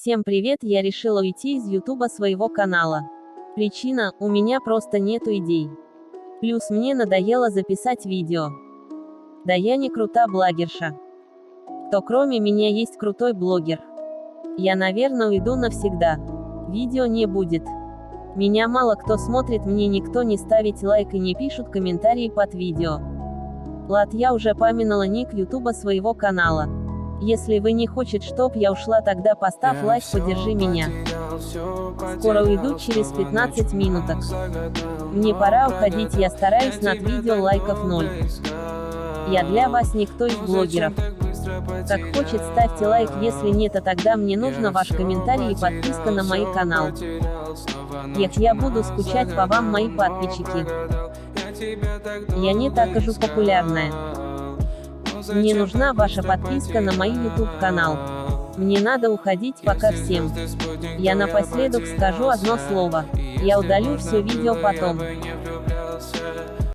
Всем привет, я решила уйти из ютуба своего канала. Причина, у меня просто нету идей. Плюс мне надоело записать видео. Да я не крута блогерша. Кто кроме меня есть крутой блогер? Я, наверное, уйду навсегда. Видео не будет. Меня мало кто смотрит, мне никто не ставит лайк и не пишут комментарии под видео. Лад, я уже помянула ник ютуба своего канала. Если вы не хочет, чтоб я ушла, тогда поставь лайк, поддержи меня. Скоро уйду, через 15 минуток. Мне пора уходить, я стараюсь над видео, лайков 0. Я для вас никто из блогеров. Как хочет, ставьте лайк, если нет, а тогда мне нужно ваш комментарий и подписка на мой канал. Я буду скучать по вам, мои подписчики. Я не так уж популярная. Мне нужна ваша подписка на мой YouTube канал. Мне надо уходить, пока всем. Я напоследок скажу одно слово. Я удалю все видео потом.